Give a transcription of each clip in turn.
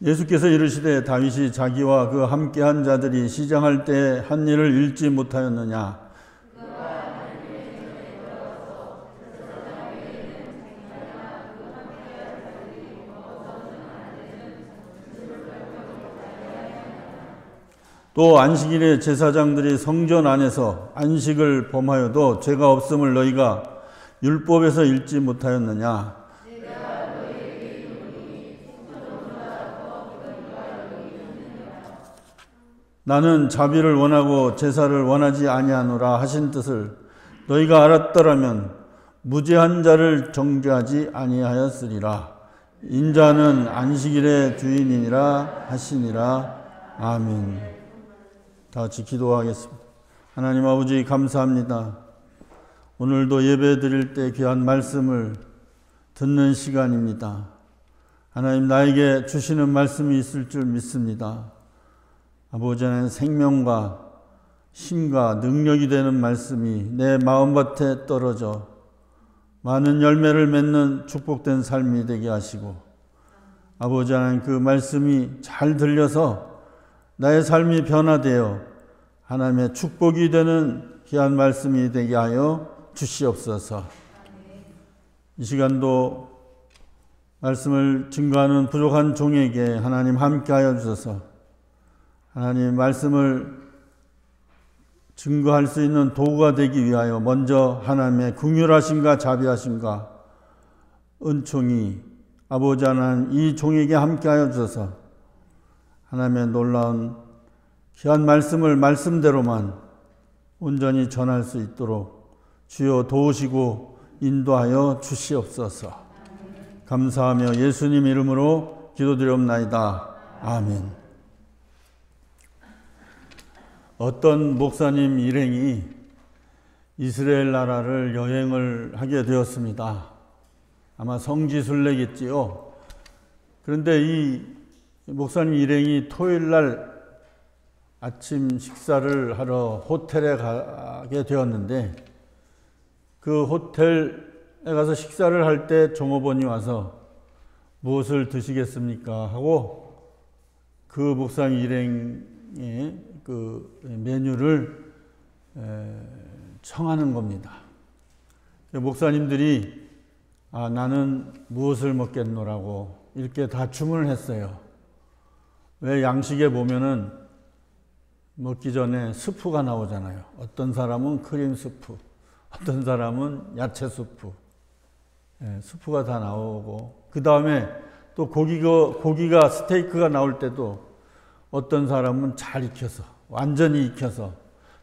예수께서 이르시되 다윗이 자기와 그 함께한 자들이 시장할 때 한 일을 읽지 못하였느냐? 또 안식일에 제사장들이 성전 안에서 안식을 범하여도 죄가 없음을 너희가 율법에서 읽지 못하였느냐? 나는 자비를 원하고 제사를 원하지 아니하노라 하신 뜻을 너희가 알았더라면 무죄한 자를 정죄하지 아니하였으리라. 인자는 안식일의 주인이니라 하시니라. 아멘. 다 같이 기도하겠습니다. 하나님 아버지 감사합니다. 오늘도 예배 드릴 때 귀한 말씀을 듣는 시간입니다. 하나님 나에게 주시는 말씀이 있을 줄 믿습니다. 아버지 하나님 생명과 힘과 능력이 되는 말씀이 내 마음밭에 떨어져 많은 열매를 맺는 축복된 삶이 되게 하시고 아버지 하나님 그 말씀이 잘 들려서 나의 삶이 변화되어 하나님의 축복이 되는 귀한 말씀이 되게 하여 주시옵소서. 이 시간도 말씀을 증거하는 부족한 종에게 하나님 함께하여 주셔서 하나님 말씀을 증거할 수 있는 도구가 되기 위하여 먼저 하나님의 긍휼하심과 자비하심과 은총이 아버지 하나님 이 종에게 함께하여 주셔서 하나님의 놀라운 귀한 말씀을 말씀대로만 온전히 전할 수 있도록 주여 도우시고 인도하여 주시옵소서. 감사하며 예수님 이름으로 기도드리옵나이다. 아멘. 어떤 목사님 일행이 이스라엘 나라를 여행을 하게 되었습니다. 아마 성지순례겠지요. 그런데 이 목사님 일행이 토요일 날 아침 식사를 하러 호텔에 가게 되었는데 그 호텔에 가서 식사를 할 때 종업원이 와서 무엇을 드시겠습니까? 하고 그 목사님 일행의 그 메뉴를 청하는 겁니다. 목사님들이 나는 무엇을 먹겠노라고 이렇게 다 주문을 했어요. 왜 양식에 보면은 먹기 전에 스프가 나오잖아요. 어떤 사람은 크림 스프, 어떤 사람은 야채 스프, 스프가 다 나오고 그 다음에 또 고기가 스테이크가 나올 때도 어떤 사람은 잘 익혀서 완전히 익혀서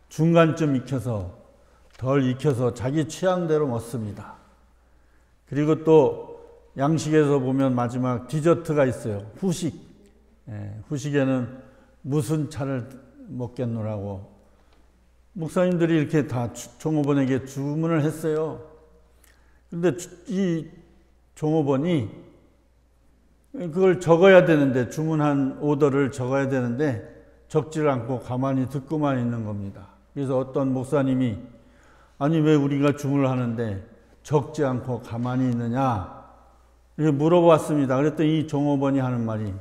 중간쯤 익혀서 덜 익혀서 자기 취향대로 먹습니다. 그리고 또 양식에서 보면 마지막 디저트가 있어요. 후식. 후식에는 무슨 차를 먹겠노라고 목사님들이 이렇게 다 종업원에게 주문을 했어요. 그런데 이 종업원이 그걸 적어야 되는데 주문한 오더를 적어야 되는데 적지를 않고 가만히 듣고만 있는 겁니다. 그래서 어떤 목사님이 아니 왜 우리가 주문을 하는데 적지 않고 가만히 있느냐 이렇게 물어봤습니다. 그랬더니 이 종업원이 하는 말이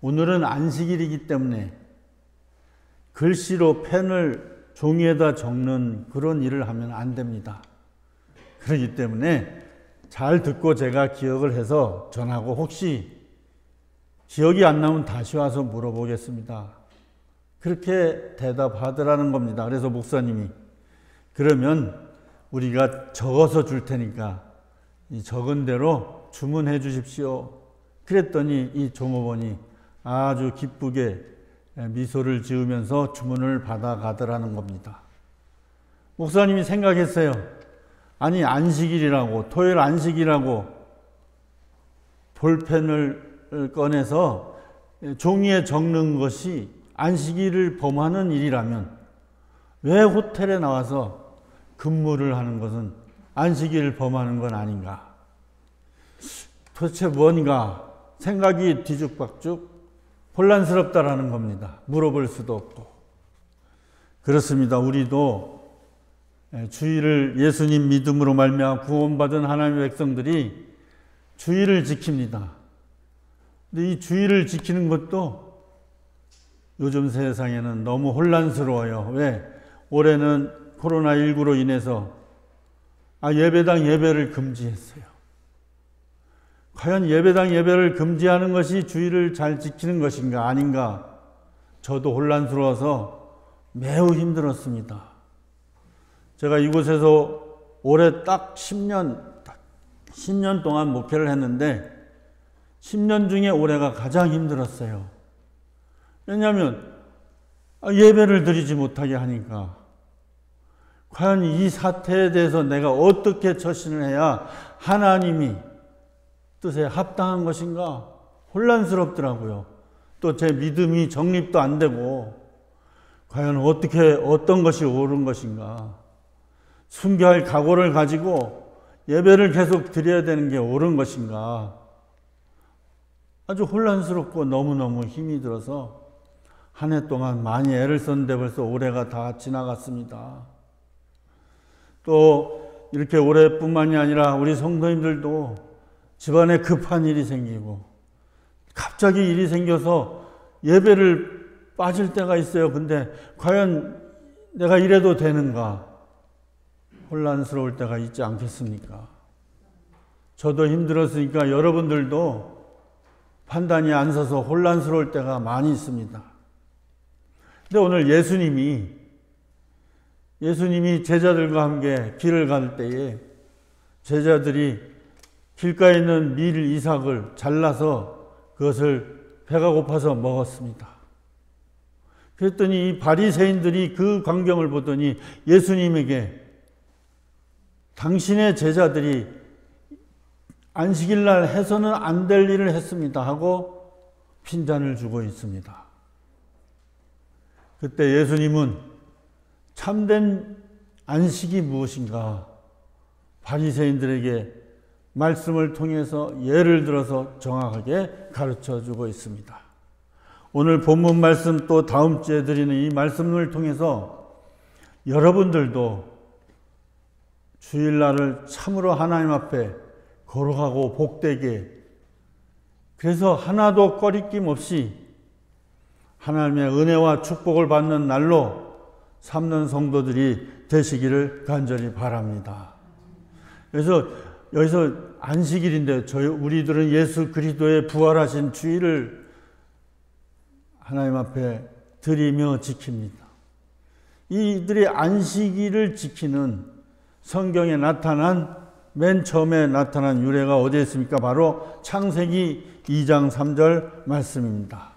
오늘은 안식일이기 때문에 글씨로 펜을 종이에다 적는 그런 일을 하면 안 됩니다. 그렇기 때문에 잘 듣고 제가 기억을 해서 전하고 혹시 기억이 안 나면 다시 와서 물어보겠습니다. 그렇게 대답하더라는 겁니다. 그래서 목사님이 그러면 우리가 적어서 줄 테니까 이 적은 대로 주문해 주십시오. 그랬더니 이 종업원이 아주 기쁘게 미소를 지으면서 주문을 받아가더라는 겁니다. 목사님이 생각했어요. 아니 안식일이라고 토요일 안식이라고 볼펜을 꺼내서 종이에 적는 것이 안식일을 범하는 일이라면 왜 호텔에 나와서 근무를 하는 것은 안식일을 범하는 건 아닌가? 도대체 뭔가 생각이 뒤죽박죽 혼란스럽다라는 겁니다. 물어볼 수도 없고. 그렇습니다. 우리도 주일을 예수님 믿음으로 말미암아 구원받은 하나님의 백성들이 주일을 지킵니다. 근데 이 주의를 지키는 것도 요즘 세상에는 너무 혼란스러워요. 왜? 올해는 코로나19로 인해서 예배당 예배를 금지했어요. 과연 예배당 예배를 금지하는 것이 주의를 잘 지키는 것인가 아닌가? 저도 혼란스러워서 매우 힘들었습니다. 제가 이곳에서 올해 딱 10년 동안 목회를 했는데 10년 중에 올해가 가장 힘들었어요. 왜냐하면 예배를 드리지 못하게 하니까 과연 이 사태에 대해서 내가 어떻게 처신을 해야 하나님이 뜻에 합당한 것인가 혼란스럽더라고요. 또 제 믿음이 정립도 안 되고 과연 어떤 것이 옳은 것인가, 순교할 각오를 가지고 예배를 계속 드려야 되는 게 옳은 것인가, 아주 혼란스럽고 너무너무 힘이 들어서 한 해 동안 많이 애를 썼는데 벌써 올해가 다 지나갔습니다. 또 이렇게 올해뿐만이 아니라 우리 성도님들도 집안에 급한 일이 생기고 갑자기 일이 생겨서 예배를 빠질 때가 있어요. 근데 과연 내가 이래도 되는가? 혼란스러울 때가 있지 않겠습니까? 저도 힘들었으니까 여러분들도 판단이 안 서서 혼란스러울 때가 많이 있습니다. 근데 오늘 예수님이 제자들과 함께 길을 갈 때에 제자들이 길가에 있는 밀 이삭을 잘라서 그것을 배가 고파서 먹었습니다. 그랬더니 이 바리새인들이 그 광경을 보더니 예수님에게 당신의 제자들이 안식일날 해서는 안 될 일을 했습니다 하고 핀잔을 주고 있습니다. 그때 예수님은 참된 안식이 무엇인가 바리새인들에게 말씀을 통해서 예를 들어서 정확하게 가르쳐 주고 있습니다. 오늘 본문 말씀 또 다음 주에 드리는 이 말씀을 통해서 여러분들도 주일날을 참으로 하나님 앞에 거룩하고 복되게, 그래서 하나도 꺼리낌 없이 하나님의 은혜와 축복을 받는 날로 삼는 성도들이 되시기를 간절히 바랍니다. 그래서 여기서 안식일인데 우리들은 예수 그리스도의 부활하신 주일을 하나님 앞에 드리며 지킵니다. 이들이 안식일을 지키는 성경에 맨 처음에 나타난 유래가 어디에 있습니까? 바로 창세기 2장 3절 말씀입니다.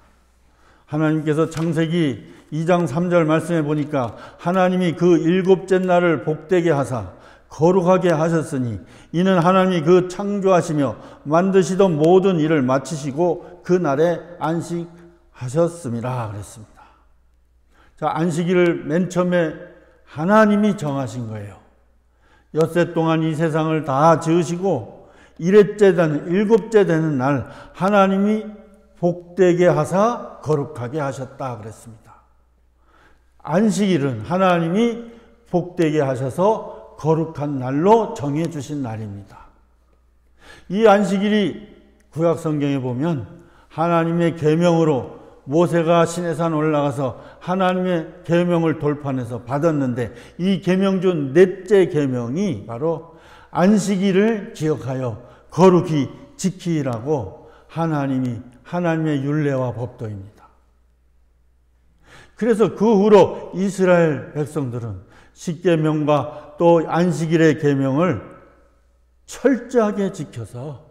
하나님께서 창세기 2장 3절 말씀에 보니까 하나님이 그 일곱째 날을 복되게 하사 거룩하게 하셨으니 이는 하나님이 그 창조하시며 만드시던 모든 일을 마치시고 그 날에 안식하셨습니다. 그랬습니다. 자, 안식일을 맨 처음에 하나님이 정하신 거예요. 엿새 동안 이 세상을 다 지으시고 일곱째 되는 날 하나님이 복되게 하사 거룩하게 하셨다 그랬습니다. 안식일은 하나님이 복되게 하셔서 거룩한 날로 정해주신 날입니다. 이 안식일이 구약 성경에 보면 하나님의 계명으로 모세가 시내산 올라가서 하나님의 계명을 돌판해서 받았는데 이 계명 중 넷째 계명이 바로 안식일을 기억하여 거룩히 지키라고 하나님의 율례와 법도입니다. 그래서 그 후로 이스라엘 백성들은 십계명과 또 안식일의 계명을 철저하게 지켜서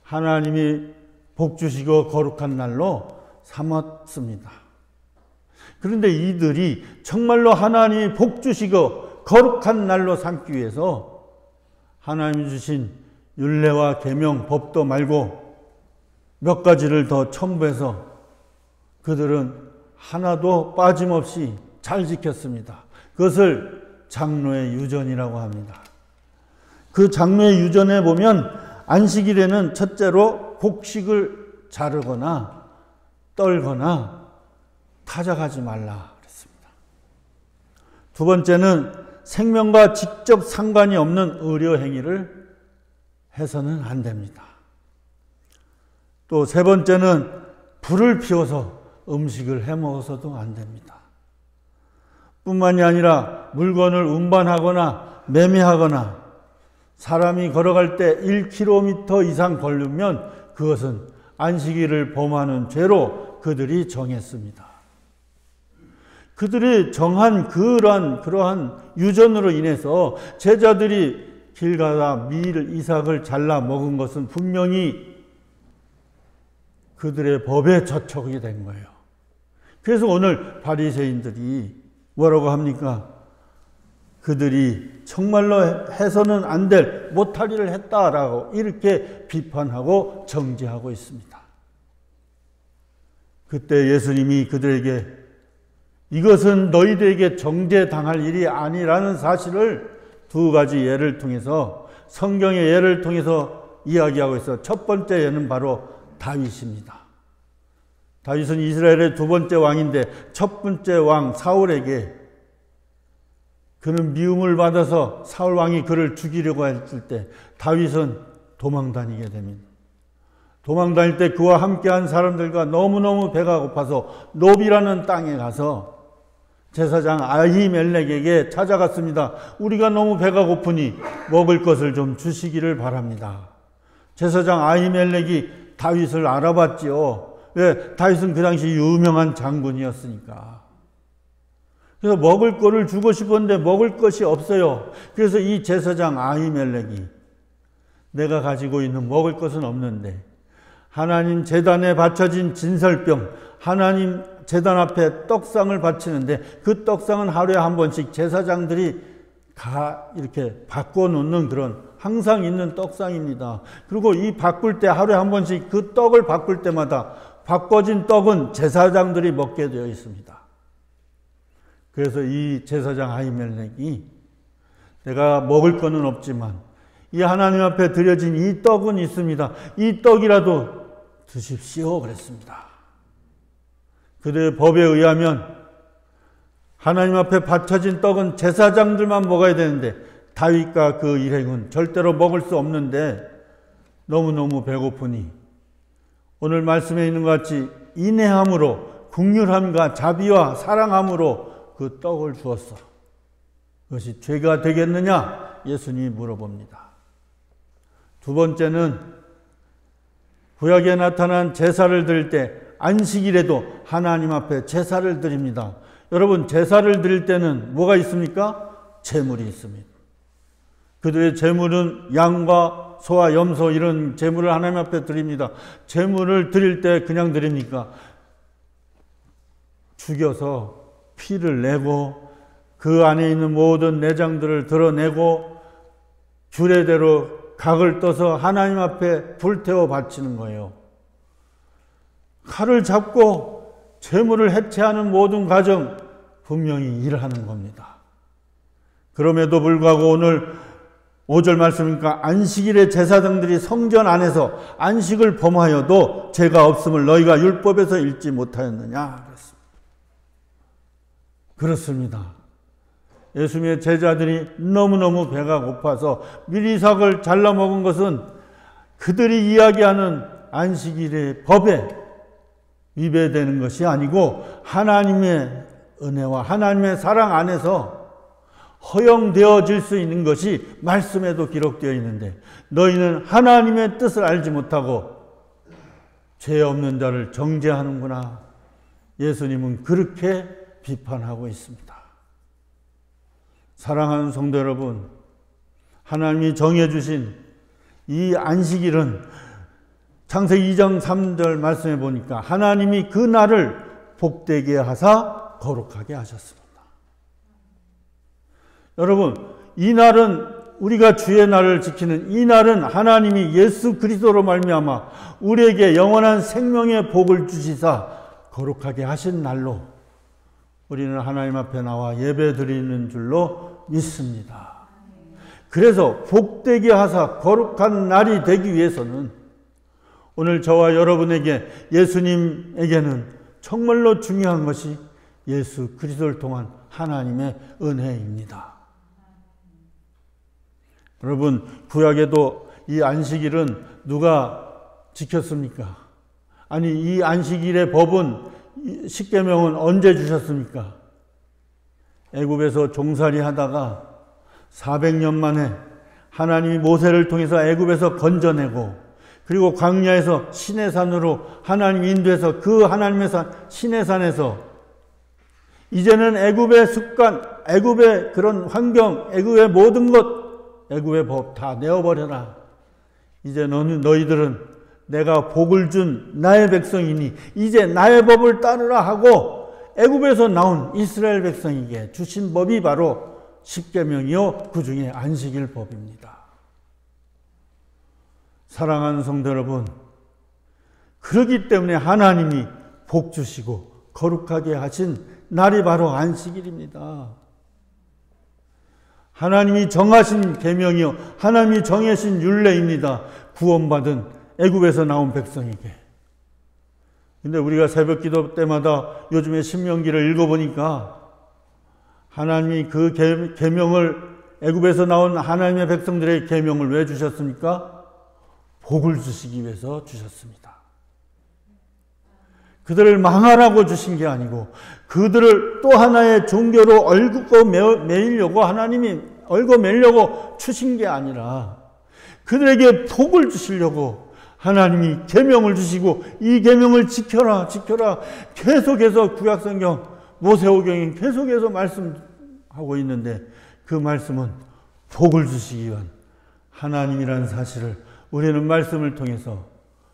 하나님이 복 주시고 거룩한 날로 삼았습니다. 그런데 이들이 정말로 하나님이 복 주시고 거룩한 날로 삼기 위해서 하나님이 주신 율례와 계명, 법도 말고 몇 가지를 더 첨부해서 그들은 하나도 빠짐없이 잘 지켰습니다. 그것을 장로의 유전이라고 합니다. 그 장로의 유전에 보면 안식일에는 첫째로 곡식을 자르거나 떨거나 타작하지 말라 그랬습니다. 두 번째는 생명과 직접 상관이 없는 의료 행위를 해서는 안 됩니다. 또 세 번째는 불을 피워서 음식을 해 먹어서도 안 됩니다. 뿐만이 아니라 물건을 운반하거나 매매하거나 사람이 걸어갈 때 1km 이상 걸리면 그것은 안식일을 범하는 죄로 그들이 정했습니다. 그들이 정한 그러한 유전으로 인해서 제자들이 길 가다 이삭을 잘라 먹은 것은 분명히 그들의 법에 저촉이 된 거예요. 그래서 오늘 바리새인들이 뭐라고 합니까? 그들이 정말로 해서는 안 될 못할 일을 했다라고 이렇게 비판하고 정죄하고 있습니다. 그때 예수님이 그들에게 이것은 너희들에게 정죄당할 일이 아니라는 사실을 두 가지 예를 통해서, 성경의 예를 통해서 이야기하고 있어. 첫 번째 예는 바로 다윗입니다. 다윗은 이스라엘의 두 번째 왕인데 첫 번째 왕 사울에게 그는 미움을 받아서 사울 왕이 그를 죽이려고 했을 때 다윗은 도망다니게 됩니다. 도망다닐 때 그와 함께한 사람들과 너무너무 배가 고파서 노비라는 땅에 가서 제사장 아히멜렉에게 찾아갔습니다. 우리가 너무 배가 고프니 먹을 것을 좀 주시기를 바랍니다. 제사장 아히멜렉이 다윗을 알아봤지요. 왜? 다윗은 그 당시 유명한 장군이었으니까. 그래서 먹을 거를 주고 싶었는데 먹을 것이 없어요. 그래서 이 제사장 아히멜렉이 내가 가지고 있는 먹을 것은 없는데 하나님 제단에 바쳐진 진설병, 하나님 제단 앞에 떡상을 바치는데 그 떡상은 하루에 한 번씩 제사장들이 이렇게 바꿔놓는 그런 항상 있는 떡상입니다. 그리고 이 바꿀 때 하루에 한 번씩 그 떡을 바꿀 때마다 바꿔진 떡은 제사장들이 먹게 되어 있습니다. 그래서 이 제사장 아히멜렉이 내가 먹을 거는 없지만 이 하나님 앞에 드려진 이 떡은 있습니다. 이 떡이라도 드십시오 그랬습니다. 그들의 법에 의하면 하나님 앞에 바쳐진 떡은 제사장들만 먹어야 되는데 다윗과 그 일행은 절대로 먹을 수 없는데 너무너무 배고프니 오늘 말씀에 있는 것 같이 인내함으로 긍휼함과 자비와 사랑함으로 그 떡을 주었어. 그것이 죄가 되겠느냐? 예수님이 물어봅니다. 두 번째는 구약에 나타난 제사를 드릴 때 안식일에도 하나님 앞에 제사를 드립니다. 여러분, 제사를 드릴 때는 뭐가 있습니까? 제물이 있습니다. 그들의 제물은 양과 소와 염소 이런 제물을 하나님 앞에 드립니다. 제물을 드릴 때 그냥 드립니까? 죽여서 피를 내고 그 안에 있는 모든 내장들을 드러내고 규례대로 각을 떠서 하나님 앞에 불태워 바치는 거예요. 칼을 잡고 제물을 해체하는 모든 과정 분명히 일하는 겁니다. 그럼에도 불구하고 오늘 5절 말씀이니까 안식일에 제사장들이 성전 안에서 안식을 범하여도 죄가 없음을 너희가 율법에서 읽지 못하였느냐 그랬습니다. 그렇습니다. 예수님의 제자들이 너무너무 배가 고파서 미리삭을 잘라 먹은 것은 그들이 이야기하는 안식일의 법에 위배되는 것이 아니고 하나님의 은혜와 하나님의 사랑 안에서 허용되어질 수 있는 것이 말씀에도 기록되어 있는데 너희는 하나님의 뜻을 알지 못하고 죄 없는 자를 정죄하는구나. 예수님은 그렇게 비판하고 있습니다. 사랑하는 성도 여러분, 하나님이 정해주신 이 안식일은 창세기 2장 3절 말씀해 보니까 하나님이 그 날을 복되게 하사 거룩하게 하셨습니다. 여러분, 이 날은 우리가 주의 날을 지키는 이 날은 하나님이 예수 그리스도로 말미암아 우리에게 영원한 생명의 복을 주시사 거룩하게 하신 날로 우리는 하나님 앞에 나와 예배 드리는 줄로 믿습니다. 그래서 복되게 하사 거룩한 날이 되기 위해서는 오늘 저와 여러분에게 예수님에게는 정말로 중요한 것이 예수 그리스도를 통한 하나님의 은혜입니다. 여러분, 구약에도 이 안식일은 누가 지켰습니까? 아니 이 안식일의 법은 십계명은 언제 주셨습니까? 애굽에서 종살이 하다가 400년 만에 하나님이 모세를 통해서 애굽에서 건져내고 그리고 광야에서 시내산으로 하나님 인도해서 그 하나님의 산 시내산에서 이제는 애굽의 습관, 애굽의 그런 환경, 애굽의 모든 것, 애굽의 법 다 내어버려라. 이제 너희들은 내가 복을 준 나의 백성이니 이제 나의 법을 따르라 하고 애굽에서 나온 이스라엘 백성에게 주신 법이 바로 십계명이요 그 중에 안식일 법입니다. 사랑하는 성도 여러분, 그렇기 때문에 하나님이 복 주시고 거룩하게 하신 날이 바로 안식일입니다. 하나님이 정하신 계명이요 하나님이 정하신 율례입니다. 구원받은 애굽에서 나온 백성에게. 근데 우리가 새벽 기도 때마다 요즘에 신명기를 읽어보니까 하나님이 그 계명을 애굽에서 나온 하나님의 백성들의 계명을 왜 주셨습니까? 복을 주시기 위해서 주셨습니다. 그들을 망하라고 주신 게 아니고 그들을 또 하나의 종교로 얽고 매이려고 하나님이 얽어 매려고 주신 게 아니라 그들에게 복을 주시려고 하나님이 계명을 주시고 이 계명을 지켜라 지켜라 계속해서 구약성경 모세오경이 계속해서 말씀하고 있는데 그 말씀은 복을 주시기 위한 하나님이라는 사실을 우리는 말씀을 통해서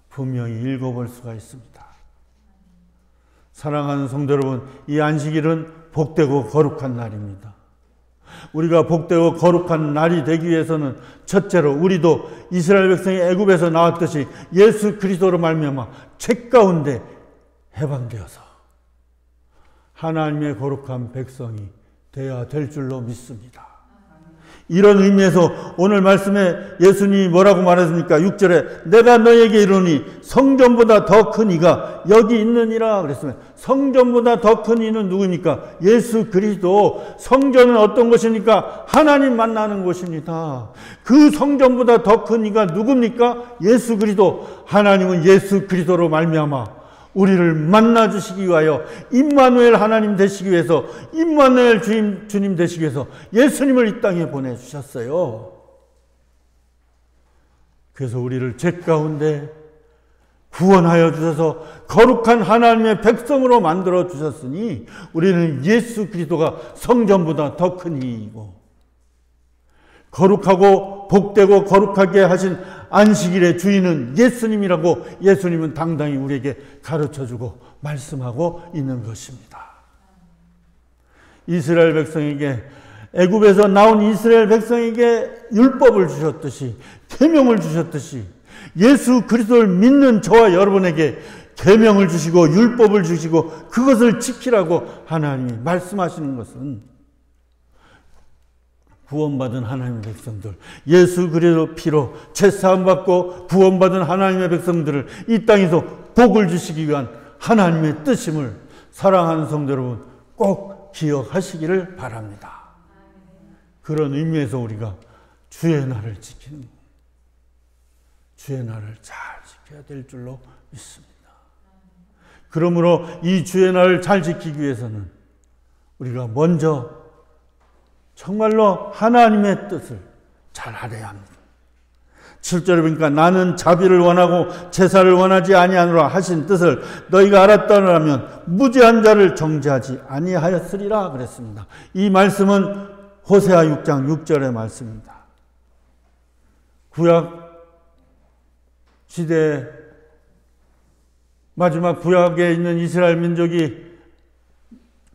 분명히 읽어볼 수가 있습니다. 사랑하는 성도 여러분, 이 안식일은 복되고 거룩한 날입니다. 우리가 복되고 거룩한 날이 되기 위해서는 첫째로 우리도 이스라엘 백성이 애굽에서 나왔듯이 예수 그리스도로 말미암아 죄 가운데 해방되어서 하나님의 거룩한 백성이 되어야 될 줄로 믿습니다. 이런 의미에서 오늘 말씀에 예수님이 뭐라고 말했습니까? 6절에 내가 너에게 이르노니 성전보다 더 큰 이가 여기 있느니라 그랬습니다. 성전보다 더 큰 이는 누구입니까? 예수 그리스도. 성전은 어떤 곳입니까? 하나님 만나는 곳입니다. 그 성전보다 더 큰 이가 누굽니까? 예수 그리스도. 하나님은 예수 그리스도로 말미암아 우리를 만나 주시기 위하여 임마누엘 하나님 되시기 위해서 임마누엘 주님 되시기 위해서 예수님을 이 땅에 보내주셨어요. 그래서 우리를 죄 가운데 구원하여 주셔서 거룩한 하나님의 백성으로 만들어 주셨으니 우리는 예수 그리스도가 성전보다 더 큰 이이고 거룩하고 복되고 거룩하게 하신 안식일의 주인은 예수님이라고 예수님은 당당히 우리에게 가르쳐주고 말씀하고 있는 것입니다. 이스라엘 백성에게 애굽에서 나온 이스라엘 백성에게 율법을 주셨듯이 계명을 주셨듯이 예수 그리스도를 믿는 저와 여러분에게 계명을 주시고 율법을 주시고 그것을 지키라고 하나님이 말씀하시는 것은 구원받은 하나님의 백성들, 예수 그리스도 피로 죄사함 받고 구원받은 하나님의 백성들을 이 땅에서 복을 주시기 위한 하나님의 뜻임을 사랑하는 성도 여러분 꼭 기억하시기를 바랍니다. 그런 의미에서 우리가 주의 날을 지키는 것, 주의 날을 잘 지켜야 될 줄로 믿습니다. 그러므로 이 주의 날을 잘 지키기 위해서는 우리가 먼저 정말로 하나님의 뜻을 잘 알아야 합니다. 7절에 보니까 나는 자비를 원하고 제사를 원하지 아니하노라 하신 뜻을 너희가 알았더라면 무죄한 자를 정죄하지 아니하였으리라 그랬습니다. 이 말씀은 호세아 6장 6절의 말씀입니다. 구약 시대 마지막 구약에 있는 이스라엘 민족이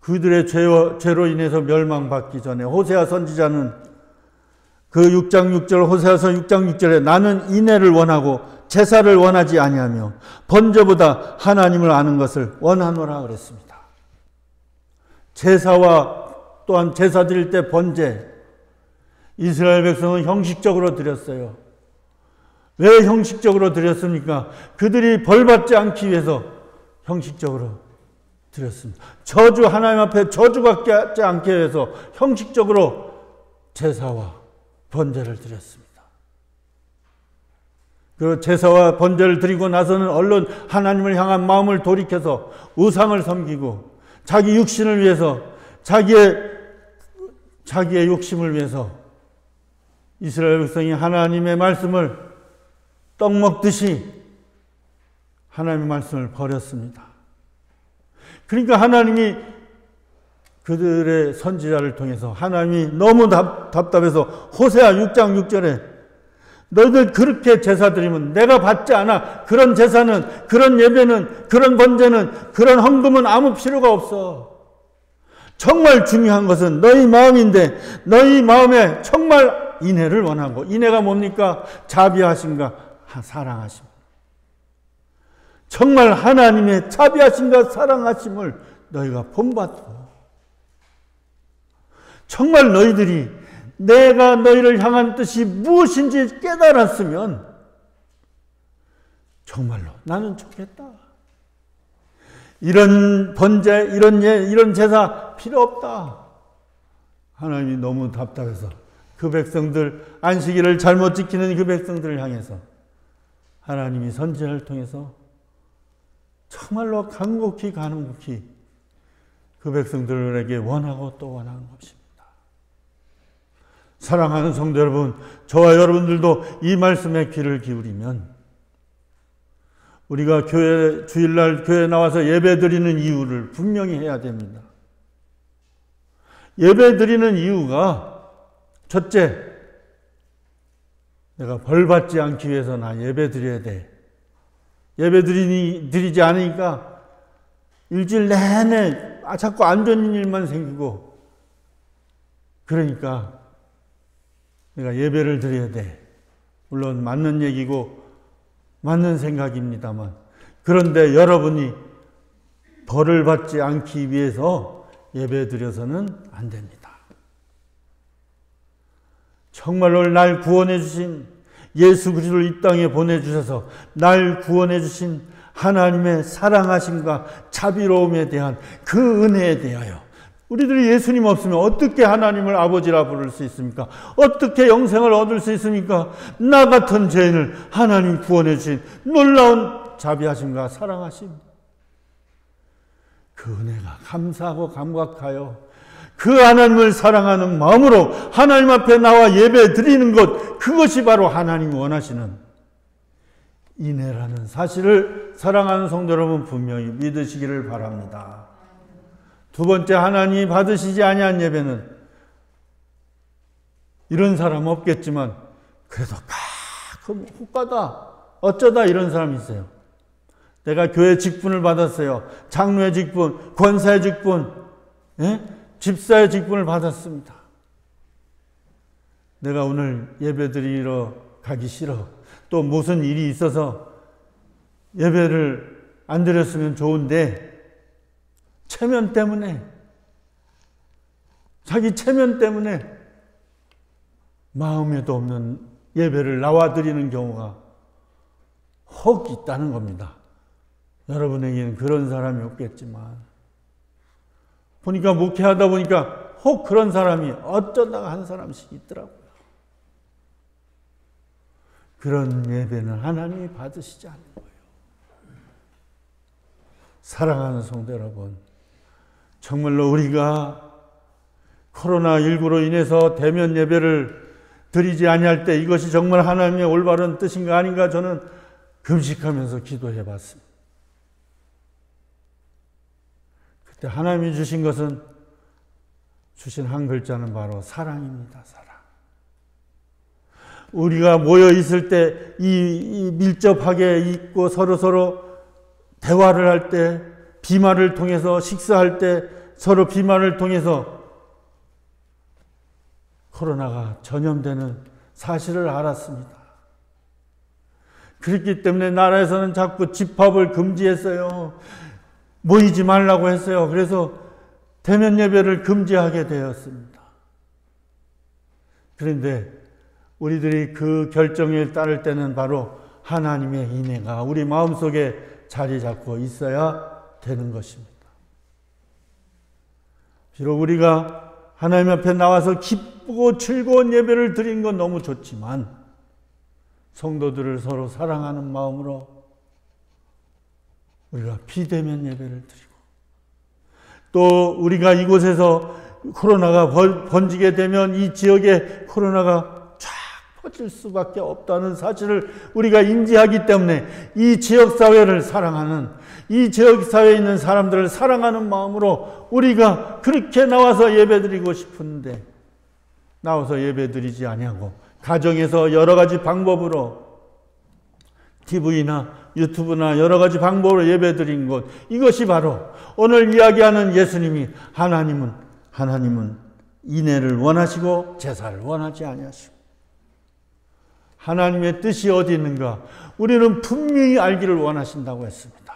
그들의 죄로 인해서 멸망받기 전에 호세아 선지자는 그 6장 6절 호세아서 6장 6절에 나는 인애를 원하고 제사를 원하지 아니하며 번제보다 하나님을 아는 것을 원하노라 그랬습니다. 제사와 또한 제사 드릴 때 번제 이스라엘 백성은 형식적으로 드렸어요. 왜 형식적으로 드렸습니까? 그들이 벌받지 않기 위해서 형식적으로 드렸습니다. 저주 하나님 앞에 저주받지 않게 해서 형식적으로 제사와 번제를 드렸습니다. 그 제사와 번제를 드리고 나서는 얼른 하나님을 향한 마음을 돌이켜서 우상을 섬기고 자기 육신을 위해서 자기의 욕심을 위해서 이스라엘 백성이 하나님의 말씀을 떡 먹듯이 하나님의 말씀을 버렸습니다. 그러니까 하나님이 그들의 선지자를 통해서 하나님이 너무 답답해서 호세아 6장 6절에 너희들 그렇게 제사 드리면 내가 받지 않아. 그런 제사는, 그런 예배는, 그런 번제는, 그런 헌금은 아무 필요가 없어. 정말 중요한 것은 너희 마음인데 너희 마음에 정말 인애를 원하고, 인애가 뭡니까? 자비하심과 사랑하심. 정말 하나님의 자비하심과 사랑하심을 너희가 본받고, 정말 너희들이 내가 너희를 향한 뜻이 무엇인지 깨달았으면 정말로 나는 좋겠다. 이런 번제, 이런 제사 필요 없다. 하나님이 너무 답답해서 그 백성들, 안식일을 잘못 지키는 그 백성들을 향해서 하나님이 선지자를 통해서 정말로 간곡히 그 백성들에게 원하고 또 원하는 것입니다. 사랑하는 성도 여러분, 저와 여러분들도 이 말씀에 귀를 기울이면 우리가 주일날 교회 나와서 예배 드리는 이유를 분명히 해야 됩니다. 예배 드리는 이유가 첫째, 내가 벌 받지 않기 위해서 나 예배 드려야 돼. 예배 드리지 않으니까 일주일 내내 자꾸 안 좋은 일만 생기고, 그러니까 내가 예배를 드려야 돼. 물론 맞는 얘기고 맞는 생각입니다만, 그런데 여러분이 벌을 받지 않기 위해서 예배 드려서는 안 됩니다. 정말로 날 구원해 주신 예수 그리스도를 이 땅에 보내주셔서 날 구원해 주신 하나님의 사랑하심과 자비로움에 대한 그 은혜에 대하여, 우리들이 예수님 없으면 어떻게 하나님을 아버지라 부를 수 있습니까? 어떻게 영생을 얻을 수 있습니까? 나 같은 죄인을 하나님 구원해 주신 놀라운 자비하심과 사랑하심, 그 은혜가 감사하고 감각하여 그 하나님을 사랑하는 마음으로 하나님 앞에 나와 예배 드리는 것, 그것이 바로 하나님이 원하시는 인애라는 사실을 사랑하는 성도 여러분 분명히 믿으시기를 바랍니다. 두 번째, 하나님이 받으시지 아니한 예배는, 이런 사람 없겠지만 그래도 가끔 혹가다 어쩌다 이런 사람이 있어요. 내가 교회 직분을 받았어요. 장로의 직분, 권사의 직분, 집사의 직분을 받았습니다. 내가 오늘 예배 드리러 가기 싫어. 또 무슨 일이 있어서 예배를 안 드렸으면 좋은데, 체면 때문에, 자기 체면 때문에 마음에도 없는 예배를 나와 드리는 경우가 혹 있다는 겁니다. 여러분에게는 그런 사람이 없겠지만, 보니까 목회하다 보니까 혹 그런 사람이 어쩌다가 한 사람씩 있더라고요. 그런 예배는 하나님이 받으시지 않는 거예요. 사랑하는 성도 여러분, 정말로 우리가 코로나19로 인해서 대면 예배를 드리지 아니할 때 이것이 정말 하나님의 올바른 뜻인가 아닌가 저는 금식하면서 기도해 봤습니다. 그때 하나님이 주신 것은, 주신 한 글자는 바로 사랑입니다. 사랑. 우리가 모여 있을 때 이 밀접하게 있고 서로 대화를 할 때, 비말을 통해서 식사할 때 서로 비말을 통해서 코로나가 전염되는 사실을 알았습니다. 그렇기 때문에 나라에서는 자꾸 집합을 금지했어요. 모이지 말라고 했어요. 그래서 대면 예배를 금지하게 되었습니다. 그런데 우리들이 그 결정에 따를 때는 바로 하나님의 인애가 우리 마음속에 자리 잡고 있어야 되는 것입니다. 비록 우리가 하나님 앞에 나와서 기쁘고 즐거운 예배를 드리는 건 너무 좋지만, 성도들을 서로 사랑하는 마음으로 우리가 비대면 예배를 드리고, 또 우리가 이곳에서 코로나가 번지게 되면 이 지역에 코로나가 쫙 퍼질 수밖에 없다는 사실을 우리가 인지하기 때문에 이 지역사회를 사랑하는, 이 지역사회에 있는 사람들을 사랑하는 마음으로 우리가 그렇게 나와서 예배드리고 싶은데 나와서 예배드리지 아니하고 가정에서 여러 가지 방법으로 TV나 유튜브나 여러 가지 방법으로 예배드린 것, 이것이 바로 오늘 이야기하는 예수님이 하나님은 인애를 원하시고 제사를 원하지 아니하시고, 하나님의 뜻이 어디 있는가 우리는 분명히 알기를 원하신다고 했습니다.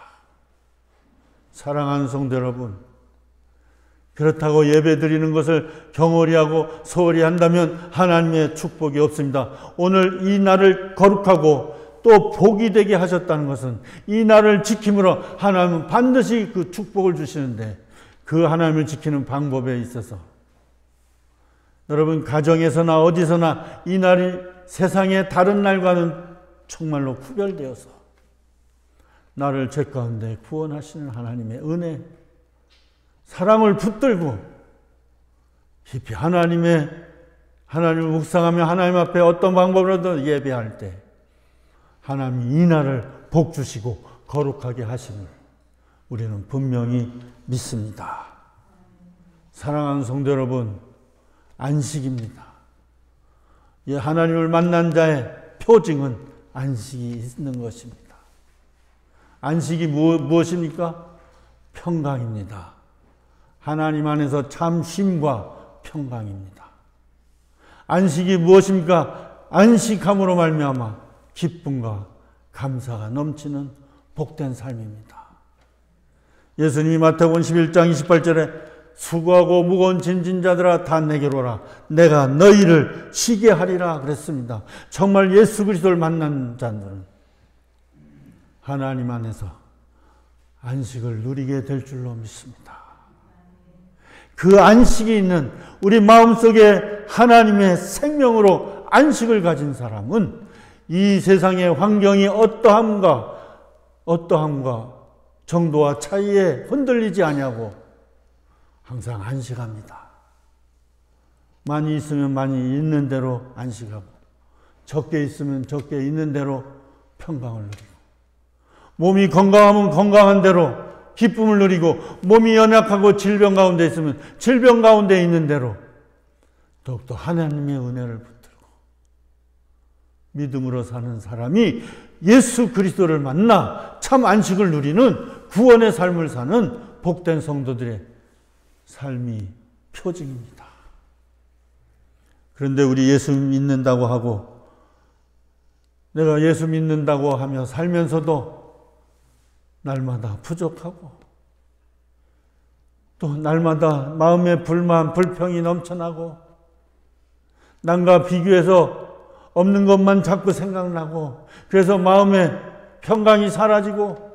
사랑하는 성도 여러분, 그렇다고 예배드리는 것을 경홀히 하고 소홀히 한다면 하나님의 축복이 없습니다. 오늘 이 날을 거룩하고 또 복이 되게 하셨다는 것은 이 날을 지킴으로 하나님은 반드시 그 축복을 주시는데, 그 하나님을 지키는 방법에 있어서 여러분 가정에서나 어디서나 이 날이 세상의 다른 날과는 정말로 구별되어서 나를 죄 가운데 구원하시는 하나님의 은혜, 사랑을 붙들고 깊이 하나님을 묵상하며 하나님 앞에 어떤 방법으로든 예배할 때 하나님이 이 날을 복 주시고 거룩하게 하심을 우리는 분명히 믿습니다. 사랑하는 성도 여러분, 안식입니다. 이 하나님을 만난 자의 표징은 안식이 있는 것입니다. 안식이 무엇입니까? 평강입니다. 하나님 안에서 참 쉼과 평강입니다. 안식이 무엇입니까? 안식함으로 말미암아 기쁨과 감사가 넘치는 복된 삶입니다. 예수님이 마태복음 11장 28절에 수고하고 무거운 짐진 자들아 다 내게로 오라 내가 너희를 쉬게 하리라 그랬습니다. 정말 예수 그리스도를 만난 자들은 하나님 안에서 안식을 누리게 될 줄로 믿습니다. 그 안식이 있는 우리 마음속에 하나님의 생명으로 안식을 가진 사람은 이 세상의 환경이 어떠함과 정도와 차이에 흔들리지 아니하고 항상 안식합니다. 많이 있으면 많이 있는 대로 안식하고, 적게 있으면 적게 있는 대로 평강을 누리고, 몸이 건강하면 건강한 대로 기쁨을 누리고, 몸이 연약하고 질병 가운데 있으면 질병 가운데 있는 대로 더욱더 하나님의 은혜를 붙들고 믿음으로 사는 사람이 예수 그리스도를 만나 참 안식을 누리는 구원의 삶을 사는 복된 성도들의 삶이 표징입니다. 그런데 우리 예수 믿는다고 하고, 내가 예수 믿는다고 하며 살면서도 날마다 부족하고, 또 날마다 마음의 불만, 불평이 넘쳐나고, 남과 비교해서 없는 것만 자꾸 생각나고, 그래서 마음의 평강이 사라지고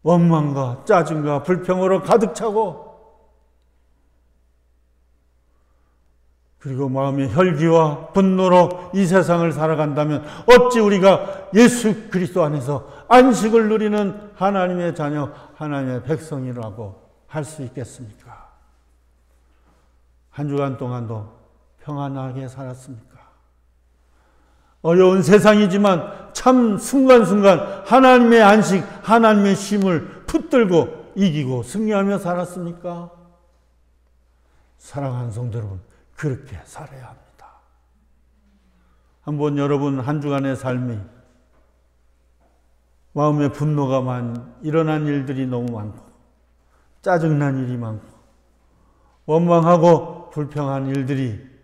원망과 짜증과 불평으로 가득 차고, 그리고 마음의 혈기와 분노로 이 세상을 살아간다면 어찌 우리가 예수 그리스도 안에서 안식을 누리는 하나님의 자녀, 하나님의 백성이라고 할 수 있겠습니까? 한 주간 동안도 평안하게 살았습니까? 어려운 세상이지만 참 순간순간 하나님의 안식, 하나님의 쉼을 붙들고 이기고 승리하며 살았습니까? 사랑하는 성도 여러분, 그렇게 살아야 합니다. 한번 여러분 한 주간의 삶이 마음의 분노가 일어난 일들이 너무 많고, 짜증난 일이 많고, 원망하고 불평한 일들이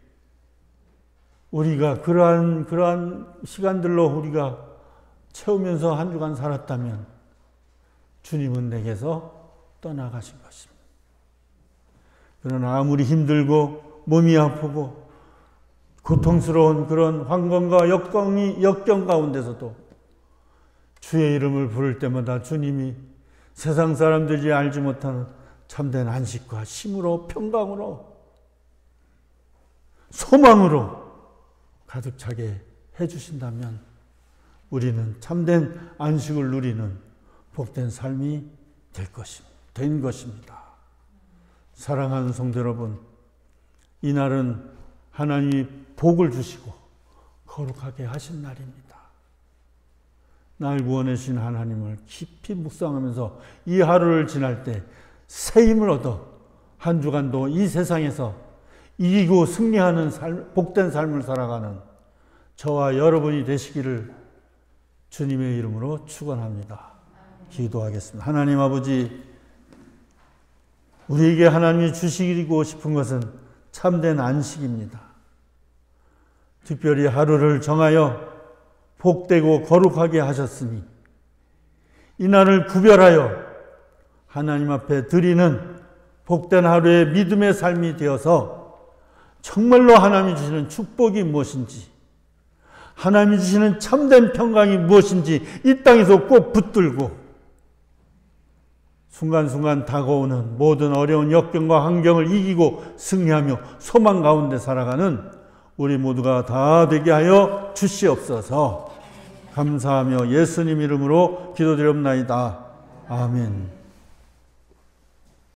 우리가 그러한 시간들로 우리가 채우면서 한 주간 살았다면 주님은 내게서 떠나가신 것입니다. 그러나 아무리 힘들고 몸이 아프고 고통스러운 그런 환경과 역경 가운데서도 주의 이름을 부를 때마다 주님이 세상 사람들이 알지 못하는 참된 안식과 쉼으로, 평강으로, 소망으로 가득 차게 해주신다면 우리는 참된 안식을 누리는 복된 삶이 된 것입니다. 사랑하는 성도 여러분, 이날은 하나님이 복을 주시고 거룩하게 하신 날입니다. 날 구원하신 하나님을 깊이 묵상하면서 이 하루를 지날 때 새 힘을 얻어 한 주간도 이 세상에서 이기고 승리하는 복된 삶을 살아가는 저와 여러분이 되시기를 주님의 이름으로 축원합니다. 기도하겠습니다. 하나님 아버지, 우리에게 하나님이 주시고 싶은 것은 참된 안식입니다. 특별히 하루를 정하여 복되고 거룩하게 하셨으니 이날을 구별하여 하나님 앞에 드리는 복된 하루의 믿음의 삶이 되어서 정말로 하나님이 주시는 축복이 무엇인지, 하나님이 주시는 참된 평강이 무엇인지 이 땅에서 꼭 붙들고 순간순간 다가오는 모든 어려운 역경과 환경을 이기고 승리하며 소망 가운데 살아가는 우리 모두가 다 되게 하여 주시옵소서. 감사하며 예수님 이름으로 기도드렸나이다. 아멘.